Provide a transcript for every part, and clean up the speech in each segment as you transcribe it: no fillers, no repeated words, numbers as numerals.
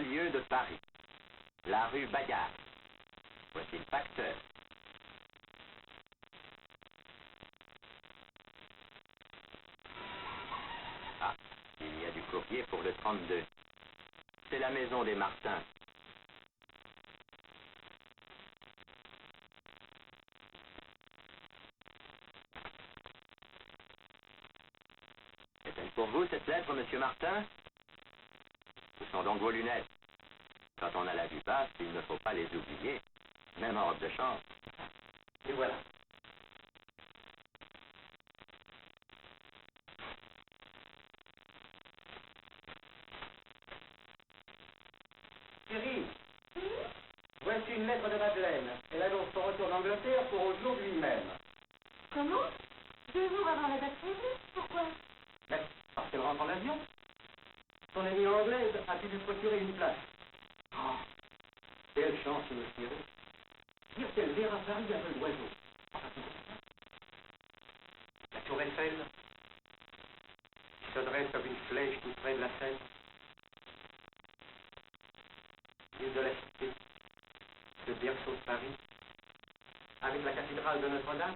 banlieue de Paris, la rue Bayard. Voici le facteur. Ah, il y a du courrier pour le 32. C'est la maison des Martins. Est-elle pour vous, cette lettre, monsieur Martin? Ce sont donc vos lunettes. Quand on a la vue basse, il ne faut pas les oublier, même en robe de chambre. Et voilà. Chérie, voici une lettre de Madeleine. Elle annonce son retour d'Angleterre pour aujourd'hui même. Comment? 2 jours avant la date prévue? Pourquoi? Mais parce qu'elle rentre en avion. Son amie anglaise a pu lui procurer une place. Oh, quelle chance, me chérie. Dire qu'elle verra Paris à vol d'oiseau. La tour Eiffel se dresse comme une flèche tout près de la Seine. L'île de la Cité, le berceau de Paris, avec la cathédrale de Notre-Dame.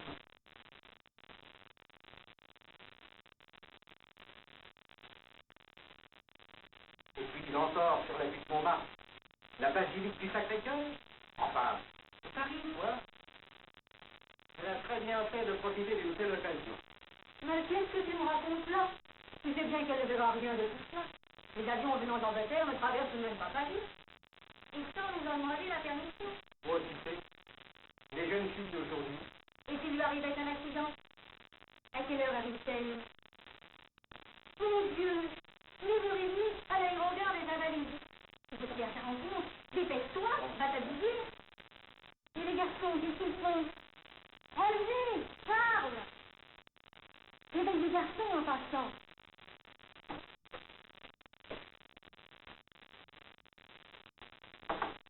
Et puis encore sur la butte Montmartre, la basilique du Sacré-Cœur. Enfin, c'est Paris, quoi. Elle a très bien fait de profiter d'une telle occasion. Mais qu'est-ce que tu me racontes là? Tu sais bien qu'elle ne verra rien de tout ça. Les avions venant d'Angleterre ne traversent même pas Paris. Et ça, on nous a demandé la permission. Oh, tu sais, les jeunes filles d'aujourd'hui. Et s'il lui arrivait un accident? À quelle heure arrive-t-elle? Mon Dieu! 9h30 à l'aérogare des Invalides. Tu peux bien te rendre compte. Dépêche-toi, va t'habiller. Et les garçons, qu'est-ce qu'ils font? Allez, parle! Réveille les garçons en passant.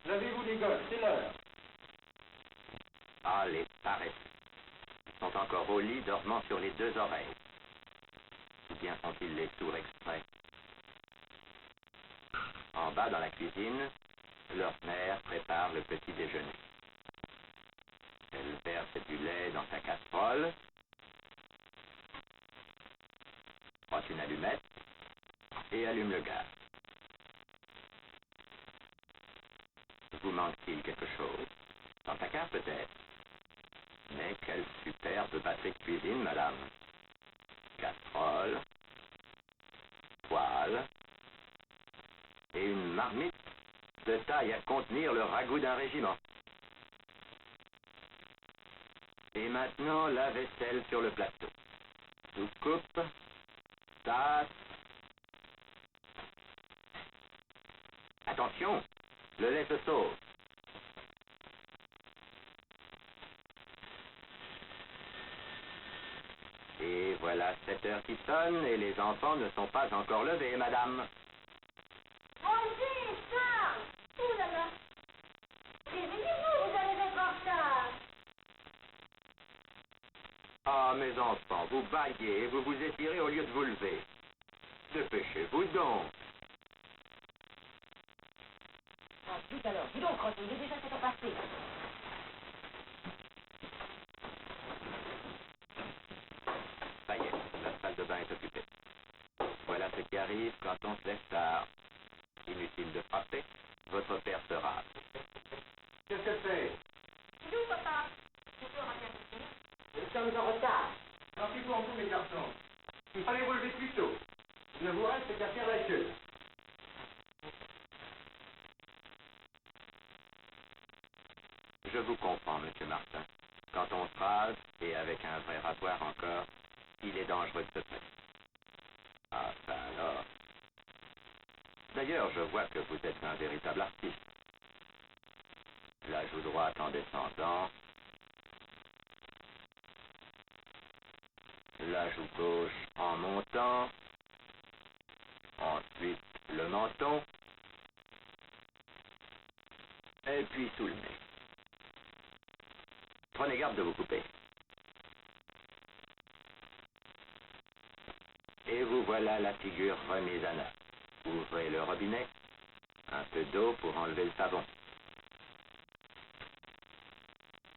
Lavez-vous les gosses, c'est l'heure. Ah, les paresseux. Ils sont encore au lit, dormant sur les 2 oreilles. Ou bien font-ils les tours exprès? En bas, dans la cuisine, leur mère prépare le petit déjeuner. Elle verse du lait dans sa casserole, prend une allumette et allume le gaz. Vous manque-t-il quelque chose? Dans ta cave peut-être? Mais quel superbe batterie de cuisine, madame. Casserole, poêle et une marmite de taille à contenir le ragoût d'un régiment. Et maintenant, la vaisselle sur le plateau. Soucoupe, tasse. Attention, le lait se sauve. Et voilà 7 heures qui sonnent et les enfants ne sont pas encore levés, madame. André, Charles! Ouh là là! Réveillez-vous, vous allez être en retard! Ah, mes enfants, vous baillez et vous vous étirez au lieu de vous lever. Dépêchez-vous donc. Ah, vite alors, dis donc, Roger, il est déjà 7 heures passées. Ça y est, la salle de bain est occupée. Voilà ce qui arrive quand on se lève tard. Inutile de frapper, votre père sera. Qu'est-ce qu'elle fait? Nous, papa, nous sommes bien coucher. Nous sommes en retard. Tant pis pour vous, mes garçons. Il fallait vous lever plus tôt. Il ne vous reste qu'à faire la queue. Je vous comprends, monsieur Martin. Quand on se rase, et avec un vrai rasoir encore, il est dangereux de se presser. Ah, ça alors. D'ailleurs, je vois que vous êtes un véritable artiste. La joue droite en descendant, la joue gauche en montant, ensuite le menton, et puis sous le nez. Prenez garde de vous couper. Et vous voilà la figure remise à neuf. Ouvrez le robinet Un peu d'eau pour enlever le savon.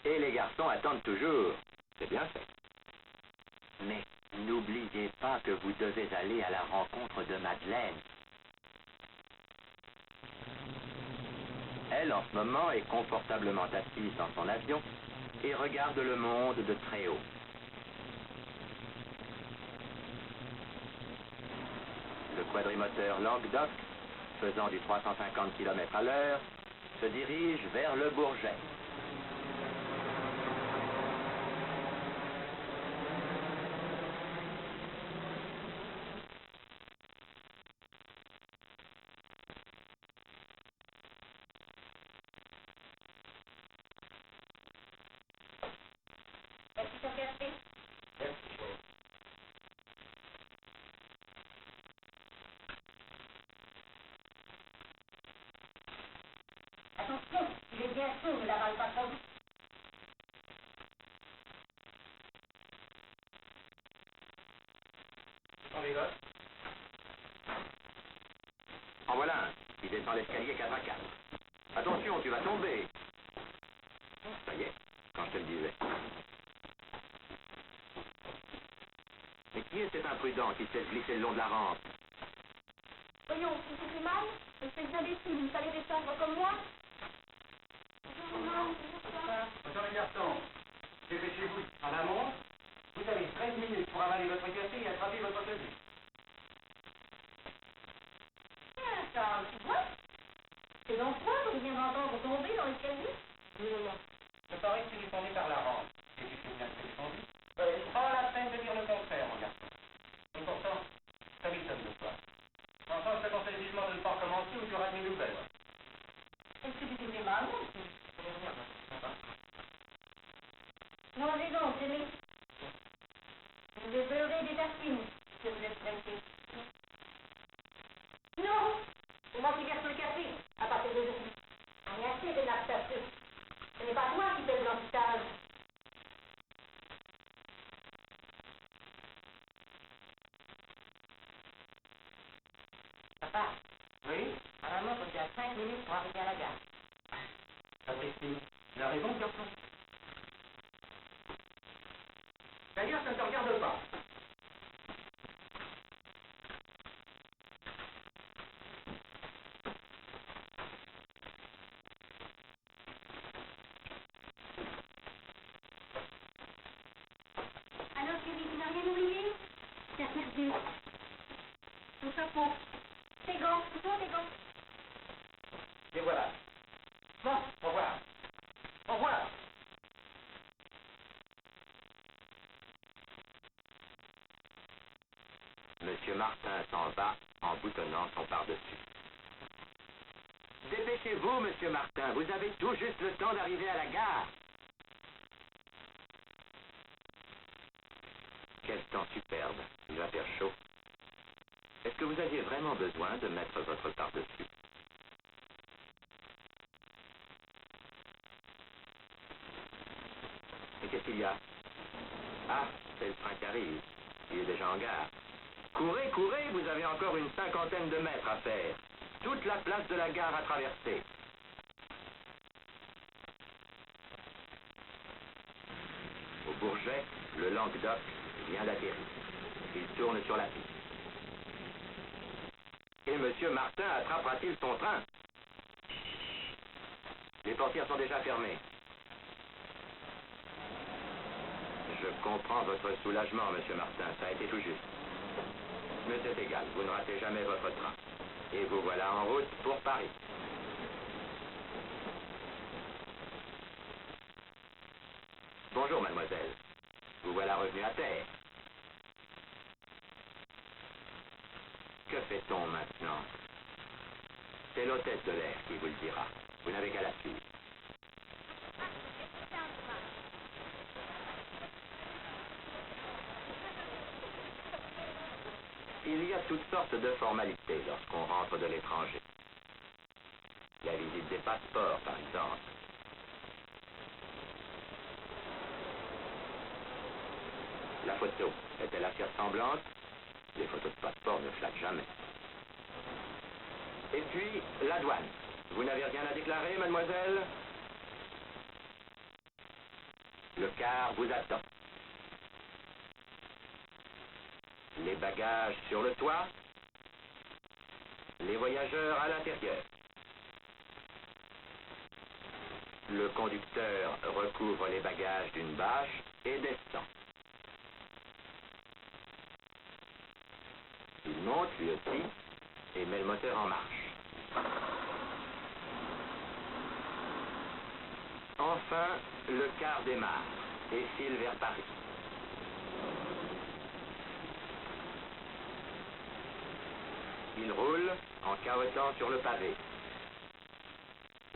Et les garçons attendent toujours. C'est bien fait. Mais n'oubliez pas que vous devez aller à la rencontre de Madeleine. Elle, en ce moment, est confortablement assise dans son avion et regarde le monde de très haut. Le quadrimoteur Languedoc, faisant du 350 km/h, se dirige vers le Bourget. Attention, il est bien chaud, ne l'avale pas trop vite. On les gosses. En voilà un. Il descend l'escalier 4 à 4. Attention, tu vas tomber. Ça y est, quand je te le disais. Mais qui est cet imprudent qui se laisse glisser le long de la rampe? Voyons, si c'est fait mal, c'est des imbéciles, il fallait descendre comme moi. Bonjour les garçons. Dépêchez-vous. En amont, vous avez 13 minutes pour avaler votre café et attraper votre tenue. Tiens, Charles, tu vois? C'est donc toi que je viens d'entendre tomber dans l'escalier? Non. Je parie qu'il est tombé par la rampe. Et puis c'est bien que c'est tombé. Pas la peine de dire le contraire, mon garçon. Et pourtant, ça m'étonne de toi. Enfin, je te conseille vivement de ne pas recommencer ou tu auras des nouvelles. Est-ce que tu t'es fait mal? Mangez donc, Jimmy. Je vais beurrer des tartines, si vous êtes pressé. Non, c'est moi qui verse le café, à partir d'aujourd'hui. On a assez de l'accepter. Ce n'est pas toi qui fais le blanchissage. Papa, Oui? apparemment, il y a 5 minutes pour arriver à la gare. Apprécie. Il a raison, garçon. D'ailleurs, ça ne te regarde pas. Alors, chérie, tu n'as rien oublié? Tu as perdu. Ton chapeau. Tes gants. Où sont tes gants? Et voilà. Bon, au revoir. Au revoir. Monsieur Martin s'en va en boutonnant son pardessus. Dépêchez-vous, monsieur Martin, vous avez tout juste le temps d'arriver à la gare. Quel temps superbe, il va faire chaud. Est-ce que vous aviez vraiment besoin de mettre votre pardessus? Et qu'est-ce qu'il y a? Ah, c'est le train qui arrive. Il est déjà en gare. Courez, courez, vous avez encore une 50aine de mètres à faire. Toute la place de la gare à traverser. Au Bourget, le Languedoc vient d'atterrir. Il tourne sur la piste. Et monsieur Martin attrapera-t-il son train? Les portières sont déjà fermées. Je comprends votre soulagement, monsieur Martin. Ça a été tout juste. Mais c'est égal, vous ne ratez jamais votre train. Et vous voilà en route pour Paris. Bonjour, mademoiselle. Vous voilà revenu à terre. Que fait-on maintenant? C'est l'hôtesse de l'air qui vous le dira. Vous n'avez qu'à la suivre. Il y a toutes sortes de formalités lorsqu'on rentre de l'étranger. La visite des passeports, par exemple. La photo est-elle assez ressemblante? Les photos de passeport ne flattent jamais. Et puis, la douane. Vous n'avez rien à déclarer, mademoiselle? Le car vous attend. Les bagages sur le toit. Les voyageurs à l'intérieur. Le conducteur recouvre les bagages d'une bâche et descend. Il monte lui aussi et met le moteur en marche. Enfin, le car démarre et file vers Paris. Il roule en cahotant sur le pavé.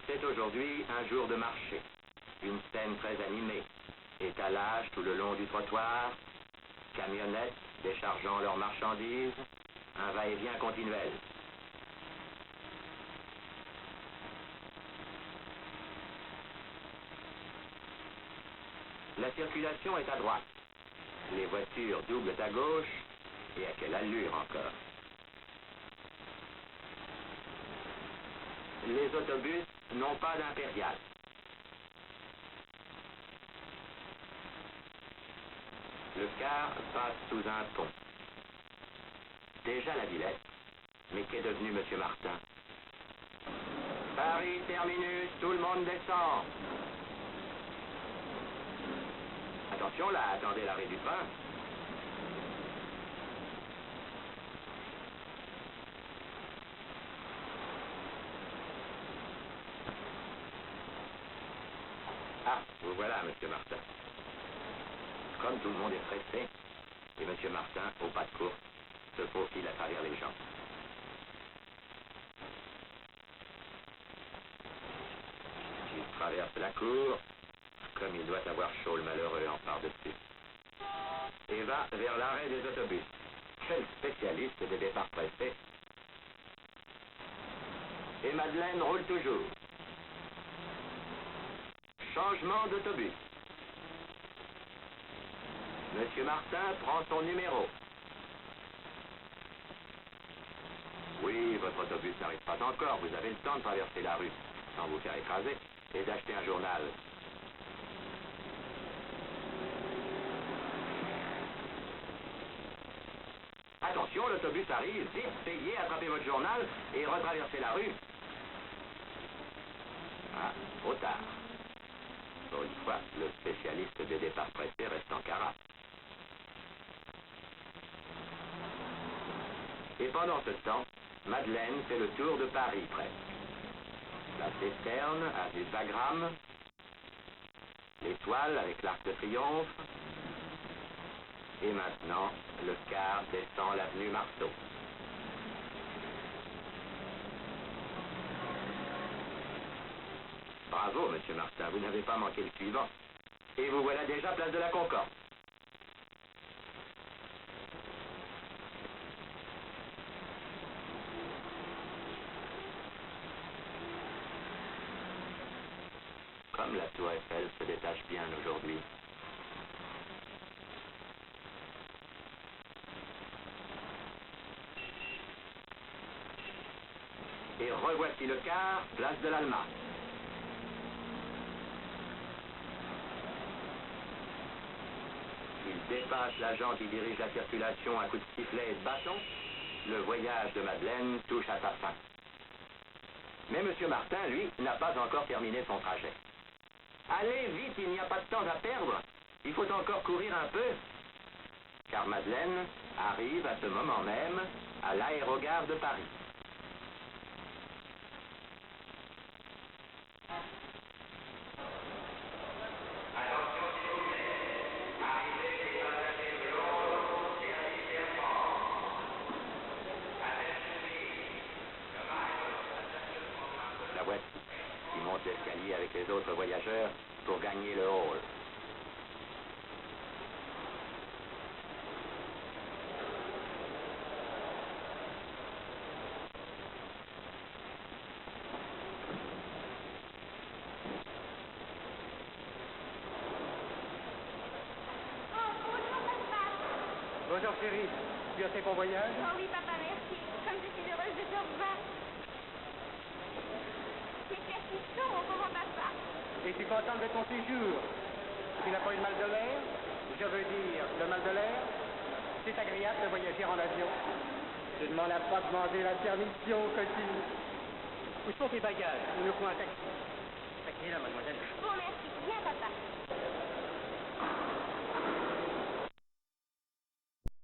C'est aujourd'hui un jour de marché. Une scène très animée. Étalage tout le long du trottoir. Camionnettes déchargeant leurs marchandises. Un va-et-vient continuel. La circulation est à droite. Les voitures doublent à gauche. Et à quelle allure encore. Les autobus n'ont pas d'impérial. Le car passe sous un pont. Déjà la Villette, mais qu'est devenu M. Martin? Paris terminus, tout le monde descend. Attention là, attendez l'arrêt du train. Ah, vous voilà, M. Martin. Comme tout le monde est pressé, et M. Martin, au pas de course, se faufile à travers les gens. Il traverse la cour, comme il doit avoir chaud, le malheureux en par-dessus, et va vers l'arrêt des autobus. Quel spécialiste des départs pressés. Et Madeleine roule toujours. Changement d'autobus. Monsieur Martin prend son numéro. Oui, votre autobus n'arrive pas encore. Vous avez le temps de traverser la rue sans vous faire écraser et d'acheter un journal. Attention, l'autobus arrive. Vite, payez, attrapez votre journal et retraversez la rue. Ah, trop tard. Pour une fois, le spécialiste des départs pressés reste en carafe. Et pendant ce temps, Madeleine fait le tour de Paris presque. La Cisterne, avenue de Wagram, l'Étoile avec l'Arc de Triomphe, et maintenant, le car descend l'avenue Marceau. Bravo, Monsieur Martin, vous n'avez pas manqué le suivant. Et vous voilà déjà place de la Concorde. Comme la tour Eiffel se détache bien aujourd'hui. Et revoici le car, place de l'Allemagne. Il dépasse l'agent qui dirige la circulation à coups de sifflet et de bâton. Le voyage de Madeleine touche à sa fin. Mais M. Martin, lui, n'a pas encore terminé son trajet. Allez, vite, il n'y a pas de temps à perdre. Il faut encore courir un peu. Car Madeleine arrive à ce moment même à l'aérogare de Paris. La voici, qui monte l'escalier avec les autres voyageurs pour gagner le hall. Bonjour chérie, tu as fait ton voyage? Oh oui, papa, merci. Comme je suis heureuse de te revoir. Es-tu contente de ton séjour? Tu n'as pas eu de mal de l'air? Je veux dire, le mal de l'air? C'est agréable de voyager en avion. Tu ne m'en as pas demandé la permission, coquine. Où sont tes bagages? Il nous faut un taxi. Taxi là, mademoiselle. Je vous remercie. Viens, papa.